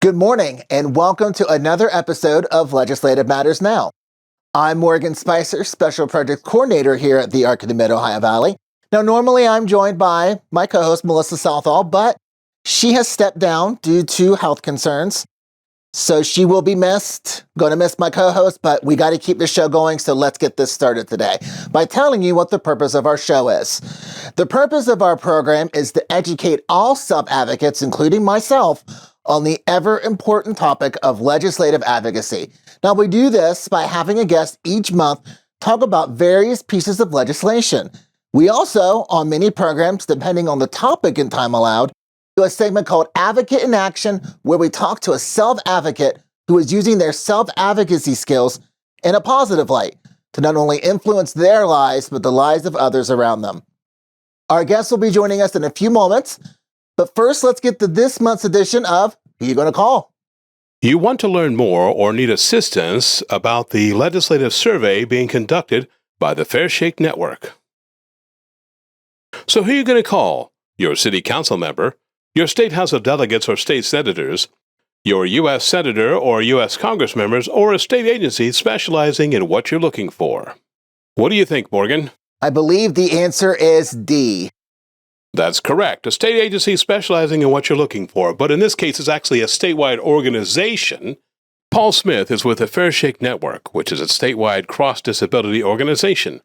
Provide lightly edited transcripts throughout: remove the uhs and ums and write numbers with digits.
Good morning, and welcome to another episode of Legislative Matters Now. I'm Morgan Spicer, Special Project Coordinator here at the Arc of the Mid-Ohio Valley. Now, normally I'm joined by my co-host, Melissa Southall, but she has stepped down due to health concerns, so she will be missed. Going to miss my co-host, but we got to keep the show going, so let's get this started today by telling you what the purpose of our show is. The purpose of our program is to educate all sub-advocates, including myself, on the ever-important topic of legislative advocacy. Now, we do this by having a guest each month talk about various pieces of legislation. We also, on many programs, depending on the topic and time allowed, do a segment called Advocate in Action, where we talk to a self-advocate who is using their self-advocacy skills in a positive light to not only influence their lives, but the lives of others around them. Our guest will be joining us in a few moments, but first, let's get to this month's edition of Who You Gonna Call? You want to learn more or need assistance about the legislative survey being conducted by the Fair Shake Network. So who are you going to call? Your city council member, your state House of Delegates or state senators, your U.S. senator or U.S. Congress members, or a state agency specializing in what you're looking for. What do you think, Morgan? I believe the answer is D. That's correct. A state agency specializing in what you're looking for, but in this case, it's actually a statewide organization. Paul Smith is with the Fair Shake Network, which is a statewide cross-disability organization.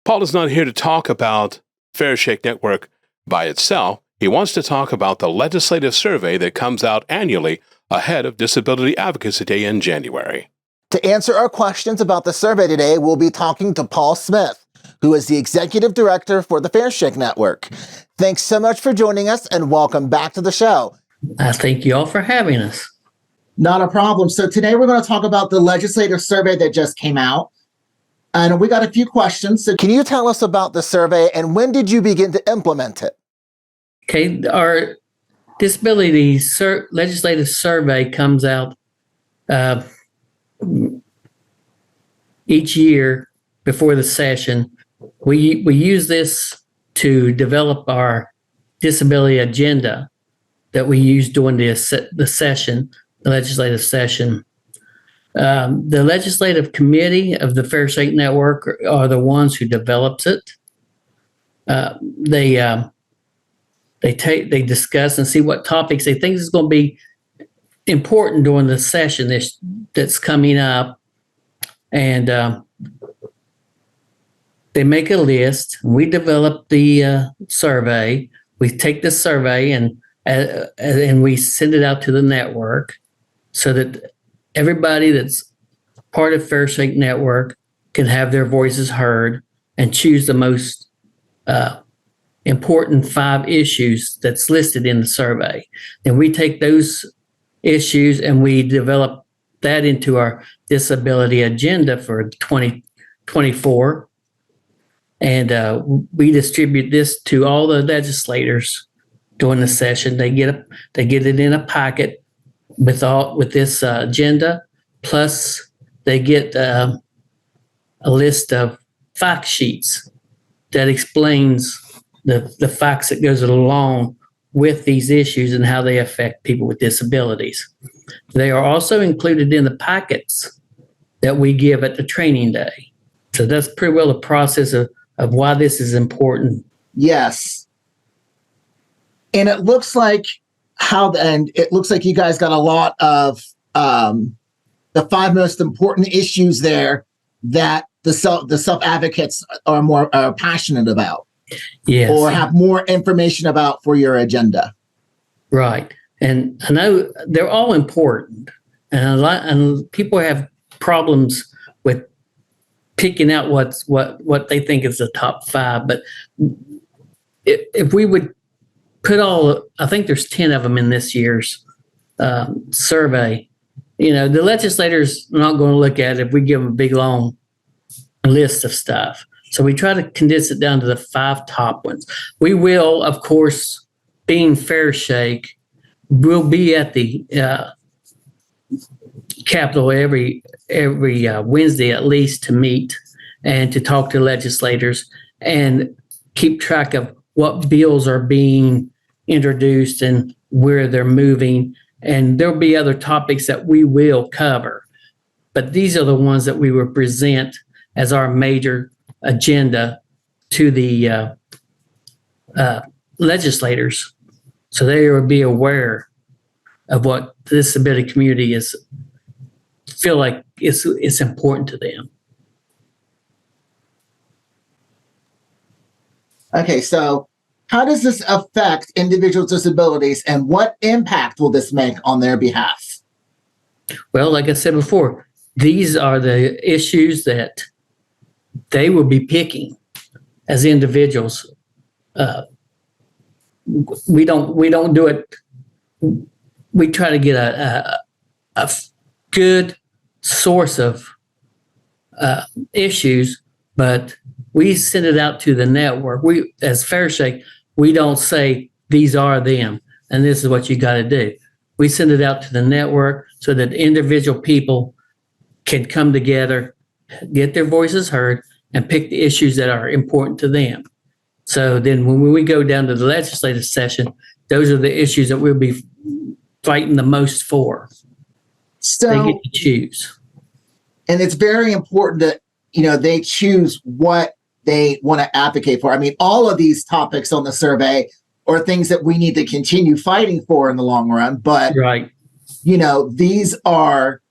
Paul is not here to talk about Fair Shake Network by itself. He wants to talk about the legislative survey that comes out annually ahead of Disability Advocacy Day in January. To answer our questions about the survey today, we'll be talking to Paul Smith, who is the Executive Director for the Fair Shake Network. Thanks so much for joining us, and welcome back to the show. I thank you all for having us. Not a problem. So today we're going to talk about the legislative survey that just came out. And we got a few questions. So can you tell us about the survey and when did you begin to implement it? Okay, our disability legislative survey comes out each year before the session. We use this to develop our disability agenda that we use during the session, the legislative session. The legislative committee of the Fair Shake Network are the ones who develops it. They discuss and see what topics they think is going to be important during the session that's coming up, and they make a list. We develop the survey. We take the survey and we send it out to the network so that everybody that's part of Fair Shake Network can have their voices heard and choose the most important 5 issues that's listed in the survey. And we take those issues and we develop that into our disability agenda for 2024. And we distribute this to all the legislators during the session. They get it in a packet with this agenda, plus they get a list of fact sheets that explains the facts that goes along with these issues and how they affect people with disabilities. They are also included in the packets that we give at the training day. So that's pretty well the process of why this is important. Yes. And it looks like you guys got a lot of the 5 most important issues there that the self-advocates are passionate about. Yes. Or have more information about for your agenda. Right. And I know they're all important. And people have problems with picking out what they think is the top 5. But if we would put I think there's 10 of them in this year's survey. The legislators are not going to look at it if we give them a big, long list of stuff. So we try to condense it down to the 5 top ones. We will, of course, being Fair Shake, we'll be at the Capitol every Wednesday at least to meet and to talk to legislators and keep track of what bills are being introduced and where they're moving and there'll be other topics that we will cover. But these are the ones that we will present as our major agenda to the legislators, so they will be aware of what the disability community feel like it's important to them. Okay, so how does this affect individuals with disabilities, and what impact will this make on their behalf? Well, like I said before, these are the issues that they will be picking as individuals. We don't do it. We try to get a good source of issues, but we send it out to the network. We, as Fair Shake, we don't say these are them and this is what you got to do. We send it out to the network so that individual people can come together, get their voices heard, and pick the issues that are important to them. So then when we go down to the legislative session, those are the issues that we'll be fighting the most for. So they get to choose. And it's very important that, they choose what they want to advocate for. I mean, all of these topics on the survey are things that we need to continue fighting for in the long run. But, right. These are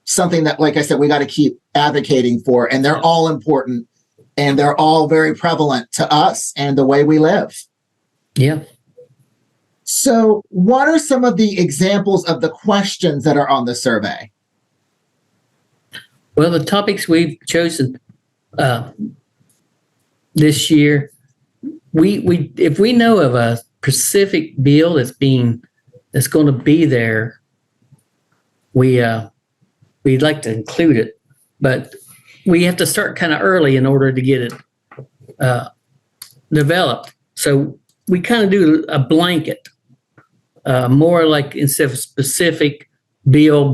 something that, like I said, we got to keep advocating for. And they're all important. And they're all very prevalent to us and the way we live. Yeah. So what are some of the examples of the questions that are on the survey? Well, the topics we've chosen this year, we if we know of a specific bill that's going to be there, we'd like to include it, but we have to start kind of early in order to get it developed. So we kind of do a blanket, more like instead of specific Bill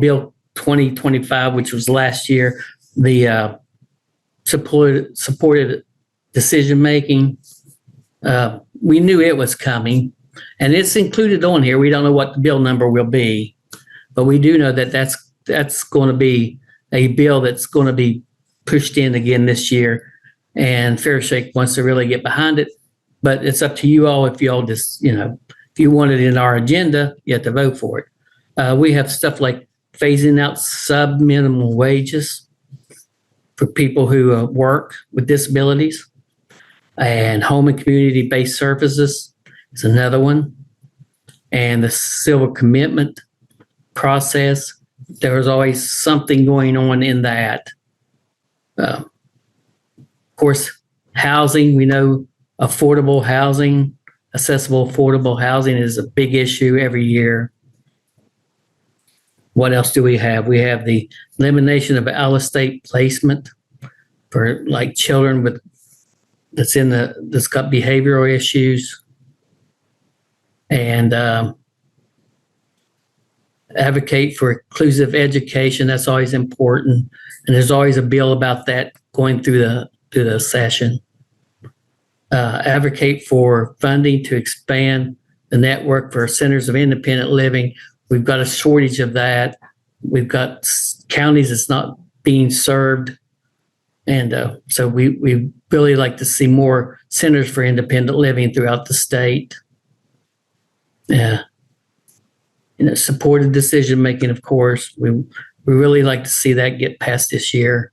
2025, which was last year, the supported decision making. We knew it was coming, and it's included on here. We don't know what the bill number will be, but we do know that that's going to be a bill that's going to be pushed in again this year, and Fair Shake wants to really get behind it. But it's up to you all. If you all just, if you want it in our agenda, you have to vote for it. We have stuff like phasing out sub-minimum wages for people who work with disabilities, and home and community-based services is another one, and the civil commitment process. There's always something going on in that. Of course, housing, we know affordable housing, accessible affordable housing is a big issue every year. What else do we have? We have the elimination of out-of-state placement for like children that's got behavioral issues, and advocate for inclusive education. That's always important, and there's always a bill about that going through the session. Advocate for funding to expand the network for centers of independent living. We've got a shortage of that. We've got counties that's not being served, and so we really like to see more centers for independent living throughout the state. Yeah. Supported decision making, of course. We really like to see that get passed this year.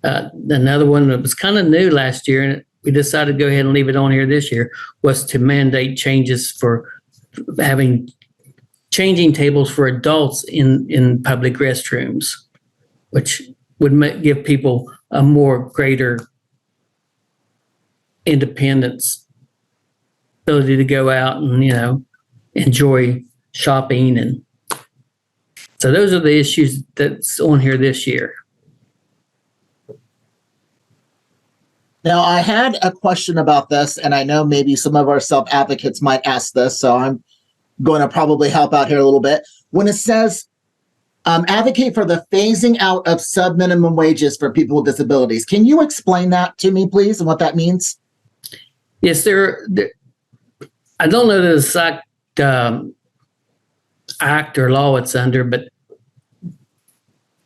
Another one that was kind of new last year, and we decided to go ahead and leave it on here this year, was to mandate changes for having changing tables for adults in public restrooms, which would give people a more greater independence, ability to go out and enjoy shopping. And so those are the issues that's on here this year. Now, I had a question about this, and I know maybe some of our self-advocates might ask this, so I'm going to probably help out here a little bit. When it says advocate for the phasing out of sub-minimum wages for people with disabilities, can you explain that to me, please, and what that means? Yes, I don't know the exact act or law it's under, but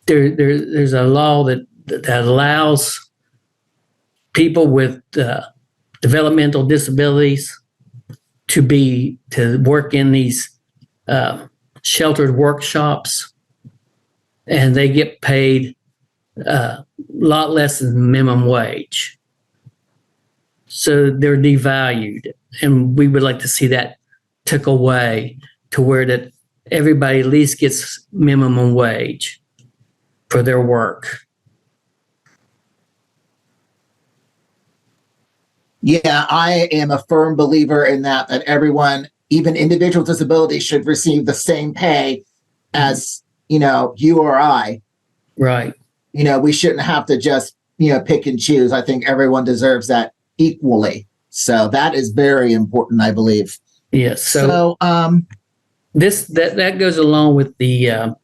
there's a law that allows people with developmental disabilities to work in these sheltered workshops, and they get paid a lot less than minimum wage. So they're devalued, and we would like to see that took away to where that everybody at least gets minimum wage for their work. Yeah, I am a firm believer in that everyone, even individual disabilities, should receive the same pay as, you or I. Right. We shouldn't have to just, pick and choose. I think everyone deserves that equally. So that is very important, I believe. Yes. So that goes along with the I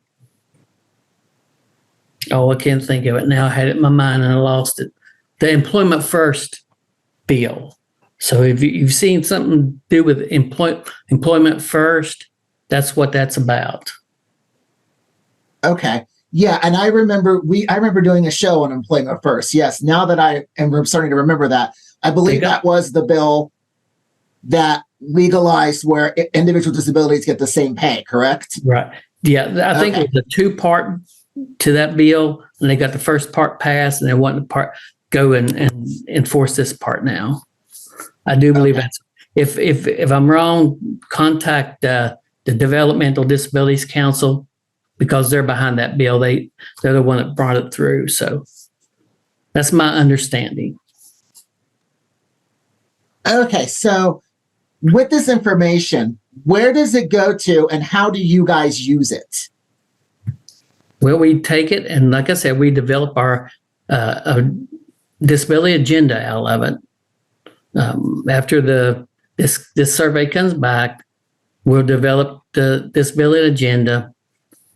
can't think of it now. I had it in my mind and I lost it. The Employment First bill. So if you've seen something to do with employment first, that's what that's about. Okay. Yeah, and I remember doing a show on Employment First. Yes, now that I am starting to remember that, I believe that was the bill that legalized where individual disabilities get the same pay, correct? Right. Yeah, I think it was a two-part to that bill, and they got the first part passed, and they want the part go and enforce this part now. I do believe that's. If I'm wrong, contact the Developmental Disabilities Council, because they're behind that bill. They're the one that brought it through. So that's my understanding. Okay, so with this information, where does it go to, and how do you guys use it? Well, we take it, and like I said, we develop our disability agenda out of it. After this survey comes back, we'll develop the disability agenda,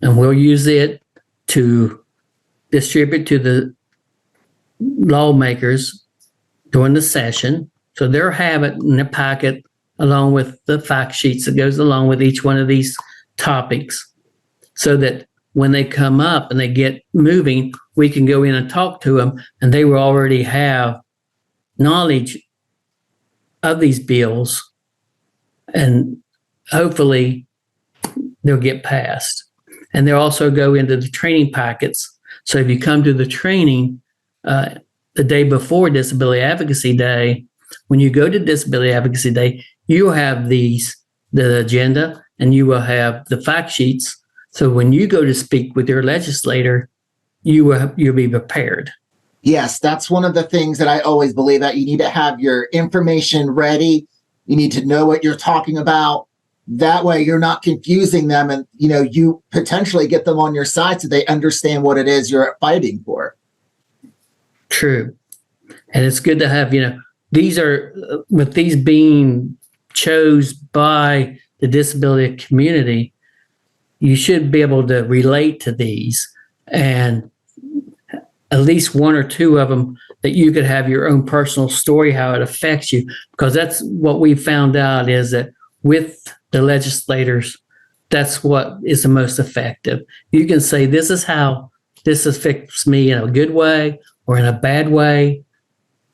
and we'll use it to distribute to the lawmakers during the session. So they'll have it in their packet along with the fact sheets that goes along with each one of these topics, so that when they come up and they get moving, we can go in and talk to them, and they will already have knowledge of these bills, and hopefully they'll get passed. And they'll also go into the training packets. So if you come to the training the day before Disability Advocacy Day, when you go to Disability Advocacy Day, you will have the agenda, and you will have the fact sheets. So when you go to speak with your legislator, you'll be prepared. Yes, that's one of the things that I always believe, that you need to have your information ready. You need to know what you're talking about. That way you're not confusing them, and you potentially get them on your side so they understand what it is you're fighting for. True. And it's good to have, these are, with these being chose by the disability community, you should be able to relate to these, and at least one or two of them that you could have your own personal story, how it affects you. Because that's what we found out, is that with the legislators, that's what is the most effective. You can say, this is how this affects me in a good way or in a bad way.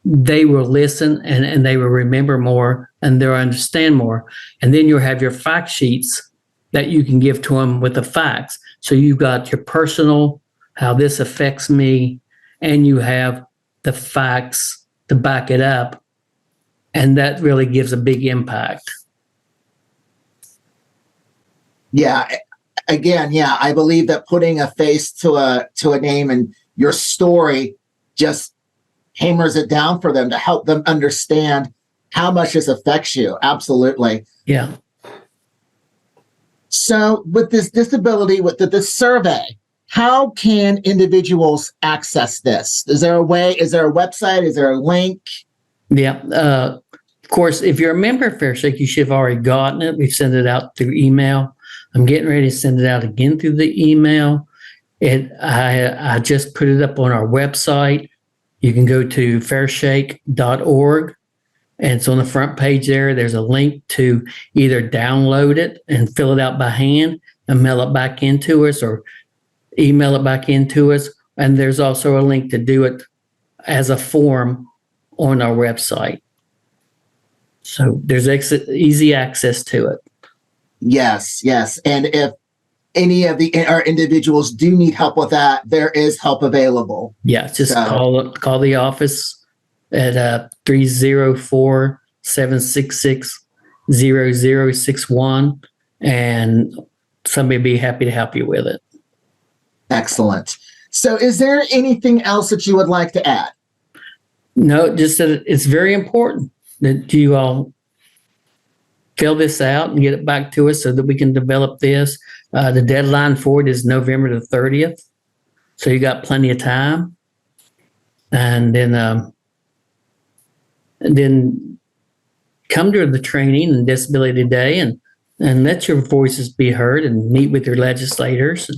They will listen, and they will remember more, and they'll understand more. And then you'll have your fact sheets that you can give to them with the facts. So you've got your personal, how this affects me, and you have the facts to back it up. And that really gives a big impact. Yeah. Again, I believe that putting a face to a name and your story just hammers it down for them to help them understand how much this affects you. Absolutely. Yeah. So with this disability, with this survey, how can individuals access this? Is there a way? Is there a website? Is there a link? Yeah. Of course, if you're a member of FairShake, you should have already gotten it. We've sent it out through email. I'm getting ready to send it out again through the email. I just put it up on our website. You can go to fairshake.org, and it's on the front page there. There's a link to either download it and fill it out by hand. and mail it back into us or email it back into us. And there's also a link to do it as a form on our website. So there's easy access to it. Yes, yes. And if any of our individuals do need help with that, there is help available. Yeah, just call the office at 304-766-0061, and somebody be happy to help you with it. Excellent. So is there anything else that you would like to add? No, just that it's very important that you all fill this out and get it back to us so that we can develop this. The deadline for it is November the 30th. So you got plenty of time. And then come to the training and disability day and let your voices be heard and meet with your legislators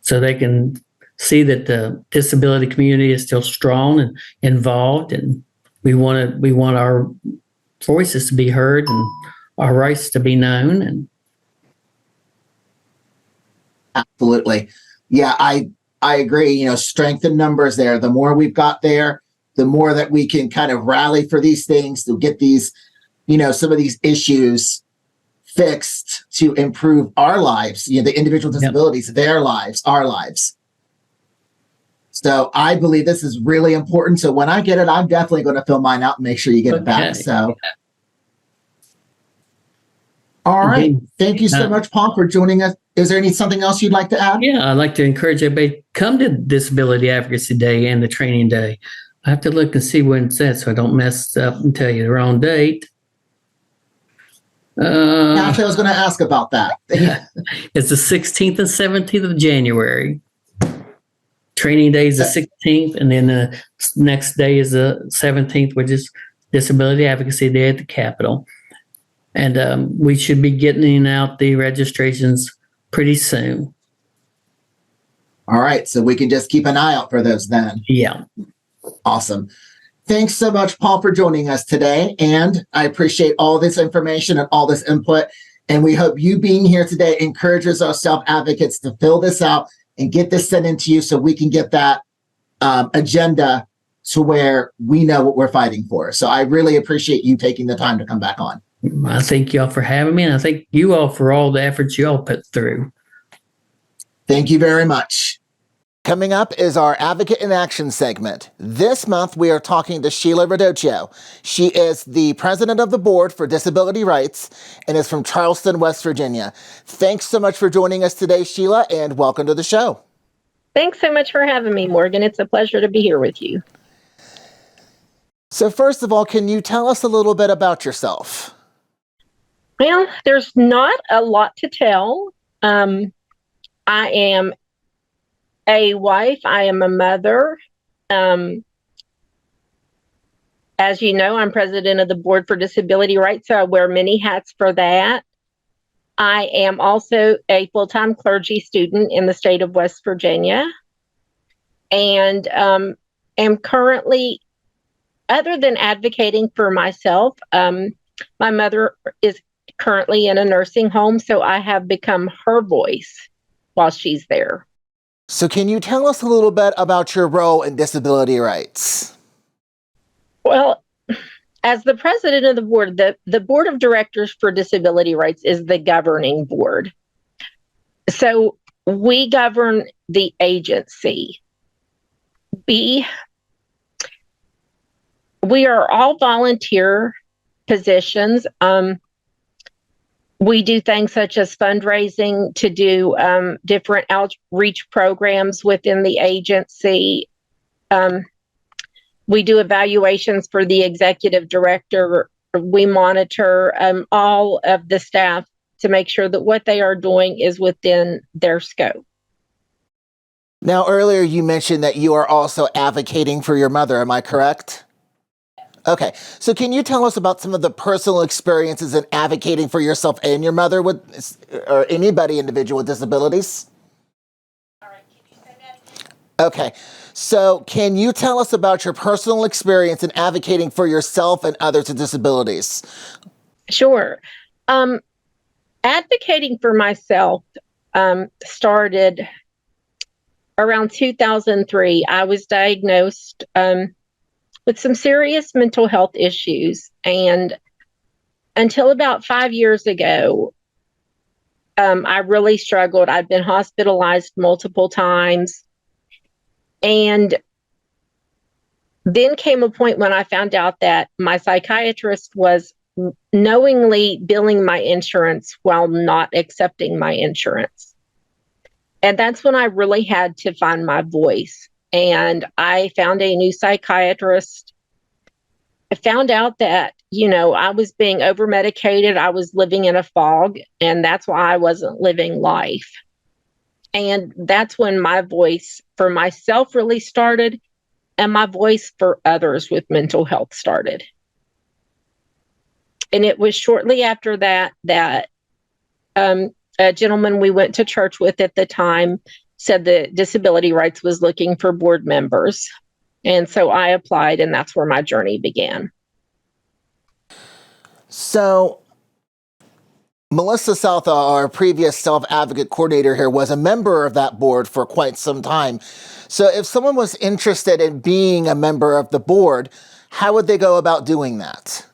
so they can see that the disability community is still strong and involved, and we want our voices to be heard and our rights to be known. And absolutely, yeah, I agree. Strength in numbers there. The more we've got there, the more that we can kind of rally for these things to get these, some of these issues fixed to improve our lives. The individual disabilities, their lives, our lives. So I believe this is really important. So when I get it, I'm definitely going to fill mine out and make sure you get it back. So, all right. Thank you so much, Paul, for joining us. Is there something else you'd like to add? Yeah, I'd like to encourage everybody come to Disability Advocacy Day and the training day. I have to look and see when it's at so I don't mess up and tell you the wrong date. Actually, I was going to ask about that. It's the 16th and 17th of January. Training day is the 16th, and then the next day is the 17th, which is Disability Advocacy Day at the Capitol. And we should be getting out the registrations pretty soon. All right, so we can just keep an eye out for those then. Yeah. Awesome. Thanks so much, Paul, for joining us today. And I appreciate all this information and all this input. And we hope you being here today encourages our self-advocates to fill this out and get this sent into you so we can get that agenda to where we know what we're fighting for. So I really appreciate you taking the time to come back on. I thank y'all for having me, and I thank you all for all the efforts you all put through. Thank you very much. Coming up is our Advocate in Action segment. This month, we are talking to Sheila Radochio. She is the president of the Board for Disability Rights and is from Charleston, West Virginia. Thanks so much for joining us today, Sheila, and welcome to the show. Thanks so much for having me, Morgan. It's a pleasure to be here with you. So first of all, can you tell us a little bit about yourself? Well, there's not a lot to tell. I am a wife. I am a mother. As you know, I'm president of the Board for Disability Rights, so I wear many hats for that. I am also a full-time clergy student in the state of West Virginia, and am currently, other than advocating for myself, my mother is currently in a nursing home, so I have become her voice while she's there. So can you tell us a little bit about your role in disability rights? Well, as the president of the board, the board of directors for disability rights is the governing board. So we govern the agency. We are all volunteer positions. We do things such as fundraising to do different outreach programs within the agency. We do evaluations for the executive director. We monitor all of the staff to make sure that what they are doing is within their scope. Now, earlier you mentioned that you are also advocating for your mother. Am I correct? Okay, so can you tell us about some of the personal experiences in advocating for yourself and your mother or anybody individual with disabilities? All right, can you say that again? Okay, so can you tell us about your personal experience in advocating for yourself and others with disabilities? Sure. advocating for myself started around 2003. I was diagnosed with some serious mental health issues. And until about 5 years ago, I really struggled. I'd been hospitalized multiple times. And then came a point when I found out that my psychiatrist was knowingly billing my insurance while not accepting my insurance. And that's when I really had to find my voice. And I found a new psychiatrist. I found out that, I was being over medicated. I was living in a fog, and that's why I wasn't living life. And that's when my voice for myself really started, and my voice for others with mental health started. And it was shortly after that a gentleman we went to church with at the time said that Disability Rights was looking for board members. And so I applied, and that's where my journey began. So Melissa South, our previous self-advocate coordinator here, was a member of that board for quite some time. So if someone was interested in being a member of the board, how would they go about doing that?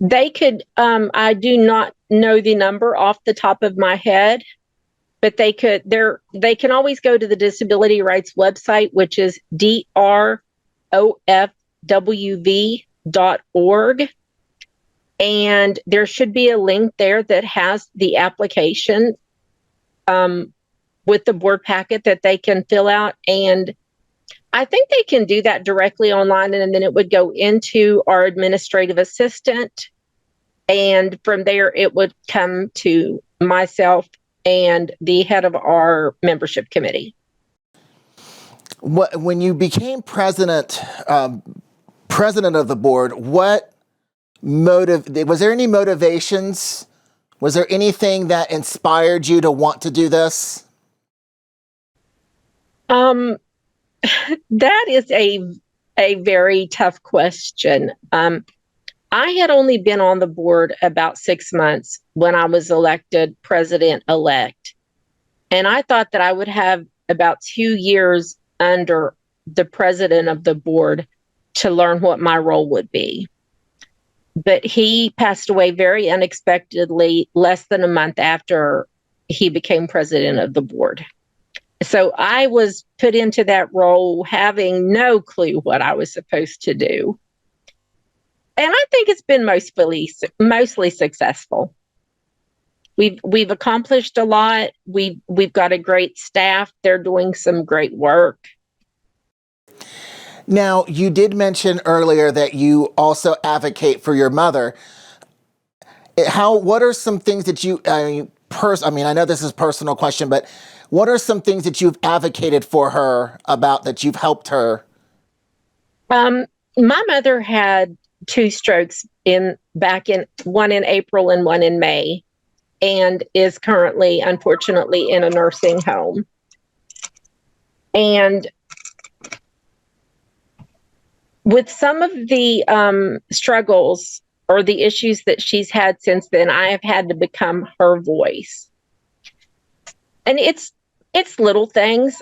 They could, I do not know the number off the top of my head, but they can always go to the Disability Rights website, which is drofwv.org. And there should be a link there that has the application with the board packet that they can fill out. And I think they can do that directly online, and then it would go into our administrative assistant. And from there, it would come to myself and the head of our membership committee. When you became president of the board, was there any motivations? Was there anything that inspired you to want to do this? That is a very tough question. I had only been on the board about 6 months when I was elected president-elect. And I thought that I would have about 2 years under the president of the board to learn what my role would be. But he passed away very unexpectedly less than a month after he became president of the board. So I was put into that role having no clue what I was supposed to do. And I think it's been mostly successful. We've accomplished a lot. We've got a great staff. They're doing some great work. Now, you did mention earlier that you also advocate for your mother. What are some things that I know this is a personal question, but what are some things that you've advocated for her about, that you've helped her? My mother had 2 strokes one in April and one in May, and is currently, unfortunately, in a nursing home. And with some of the struggles or the issues that she's had since then, I have had to become her voice. And it's little things.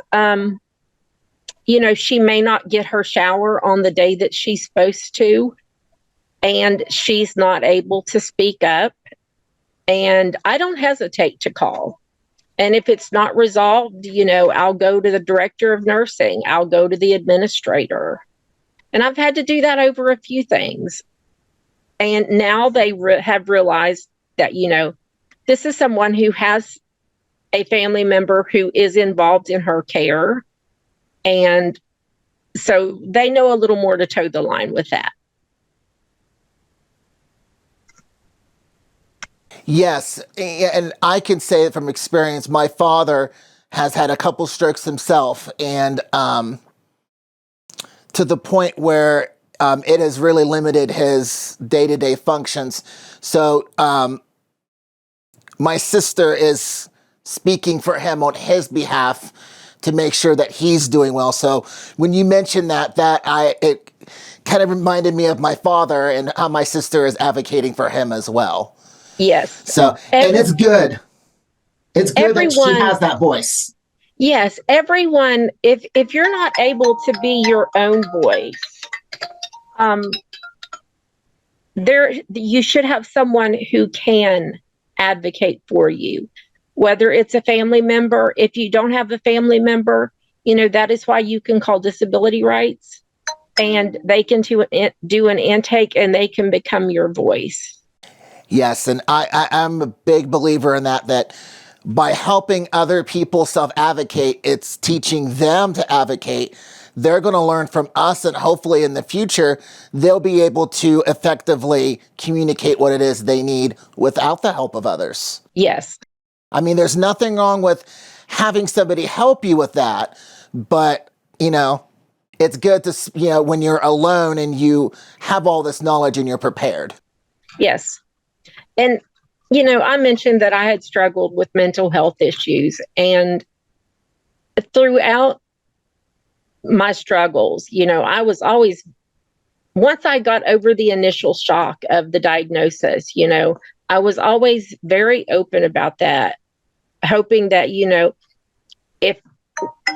She may not get her shower on the day that she's supposed to, and she's not able to speak up. And I don't hesitate to call. And if it's not resolved, I'll go to the director of nursing. I'll go to the administrator. And I've had to do that over a few things. And now they have realized that, this is someone who has a family member who is involved in her care. And so they know a little more to toe the line with that. Yes, and I can say it from experience. My father has had a couple strokes himself, and to the point where it has really limited his day-to-day functions. So my sister is speaking for him on his behalf to make sure that he's doing well. So when you mentioned it kind of reminded me of my father and how my sister is advocating for him as well. Yes. So, and it's good. It's good that she Everyone- has that voice. Yes, everyone, if you're not able to be your own voice, you should have someone who can advocate for you, whether it's a family member. If you don't have a family member, that is why you can call disability rights, and they can do an intake, and they can become your voice. Yes, and I'm a big believer in that by helping other people self-advocate, it's teaching them to advocate. They're going to learn from us, and hopefully in the future, they'll be able to effectively communicate what it is they need without the help of others. Yes. I mean, there's nothing wrong with having somebody help you with that, but, it's good to, when you're alone and you have all this knowledge and you're prepared. Yes. And, I mentioned that I had struggled with mental health issues, and throughout my struggles, I was always, once I got over the initial shock of the diagnosis, I was always very open about that, hoping that, if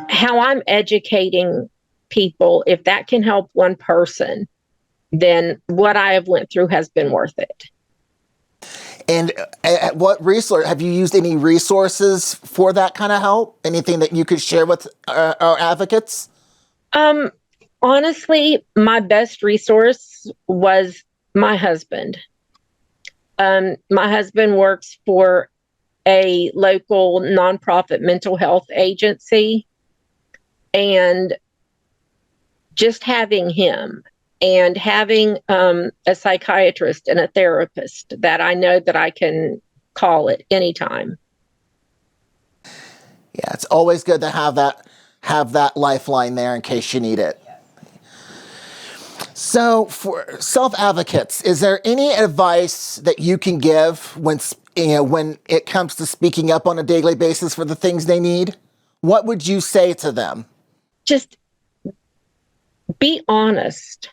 how I'm educating people, if that can help one person, then what I have went through has been worth it. And what resource, have you used any resources for that kind of help? Anything that you could share with our advocates? Honestly, my best resource was my husband. My husband works for a local nonprofit mental health agency, and just having him and having a psychiatrist and a therapist that I know that I can call at any time. Yeah, it's always good to have that lifeline there in case you need it. So for self-advocates, is there any advice that you can give when it comes to speaking up on a daily basis for the things they need? What would you say to them? Just be honest.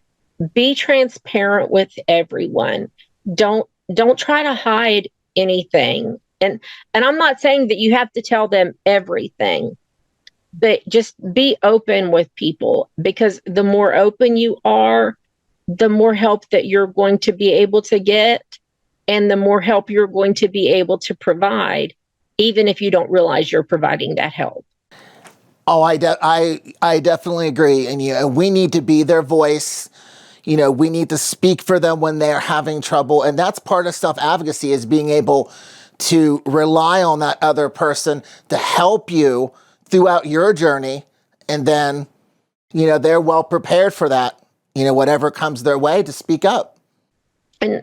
Be transparent with everyone. Don't try to hide anything. And I'm not saying that you have to tell them everything, but just be open with people, because the more open you are, the more help that you're going to be able to get, and the more help you're going to be able to provide, even if you don't realize you're providing that help. Oh, I definitely agree. And we need to be their voice. We need to speak for them when they're having trouble. And that's part of self-advocacy, is being able to rely on that other person to help you throughout your journey. And then, they're well prepared for that, whatever comes their way, to speak up. And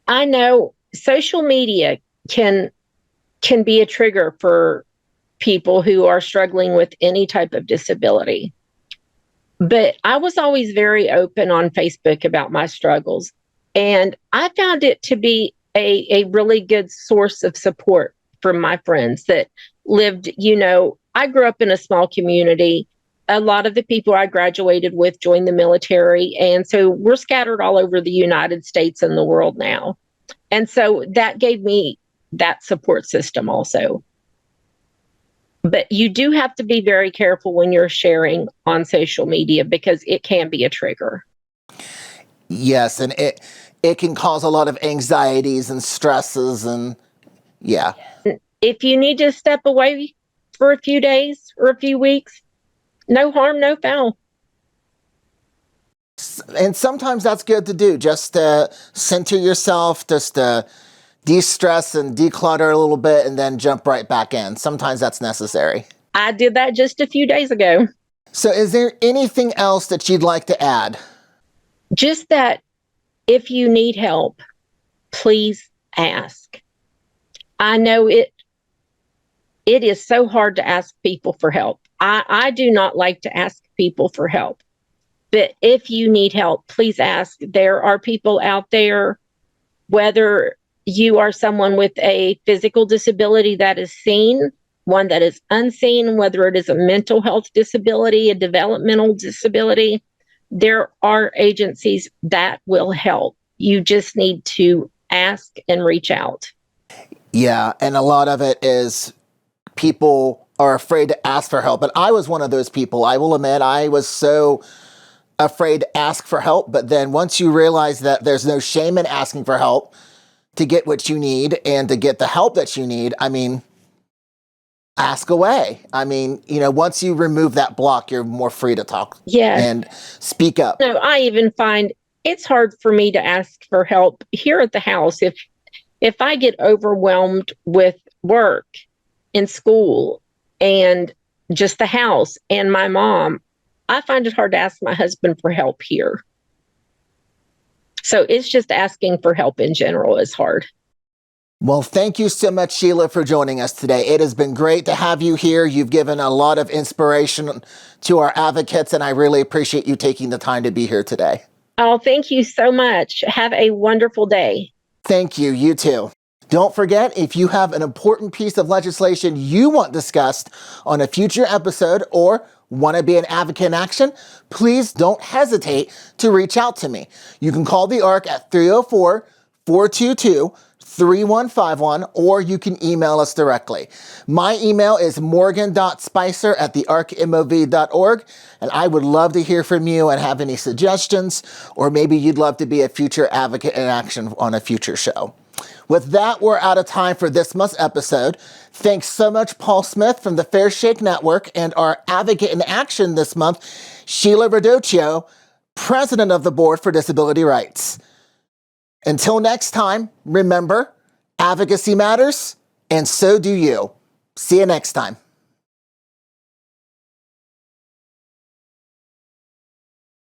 I know social media can be a trigger for people who are struggling with any type of disability. But I was always very open on Facebook about my struggles. And I found it to be a really good source of support from my friends that lived, I grew up in a small community. A lot of the people I graduated with joined the military. And so we're scattered all over the United States and the world now. And so that gave me that support system also. But you do have to be very careful when you're sharing on social media, because it can be a trigger. Yes, and it can cause a lot of anxieties and stresses, and yeah. If you need to step away for a few days or a few weeks, no harm, no foul. And sometimes that's good to do, just to center yourself, just to de-stress and declutter a little bit, and then jump right back in. Sometimes that's necessary. I did that just a few days ago. So is there anything else that you'd like to add? Just that if you need help, please ask. I know it is so hard to ask people for help. I do not like to ask people for help. But if you need help, please ask. There are people out there, whether you are someone with a physical disability that is seen, one that is unseen, whether it is a mental health disability, a developmental disability, there are agencies that will help. You just need to ask and reach out. Yeah, and a lot of it is people are afraid to ask for help. And I was one of those people. I will admit, I was so afraid to ask for help. But then once you realize that there's no shame in asking for help to get what you need and to get the help that you need, I mean, ask away. I mean, once you remove that block, you're more free to talk and speak up. No, I even find it's hard for me to ask for help here at the house. If I get overwhelmed with work and school and just the house and my mom, I find it hard to ask my husband for help here. So it's just asking for help in general is hard. Well, thank you so much, Sheila, for joining us today. It has been great to have you here. You've given a lot of inspiration to our advocates, and I really appreciate you taking the time to be here today. Oh, thank you so much. Have a wonderful day. Thank you. You too. Don't forget, if you have an important piece of legislation you want discussed on a future episode or want to be an advocate in action, please don't hesitate to reach out to me. You can call the ARC at 304-422-3151, or you can email us directly. My email is morgan.spicer@thearcmov.org, and I would love to hear from you and have any suggestions, or maybe you'd love to be a future advocate in action on a future show. With that, we're out of time for this month's episode. Thanks so much, Paul Smith from the Fair Shake Network, and our advocate in action this month, Sheila Radochio, president of the Board for Disability Rights. Until next time, remember, advocacy matters, and so do you. See you next time.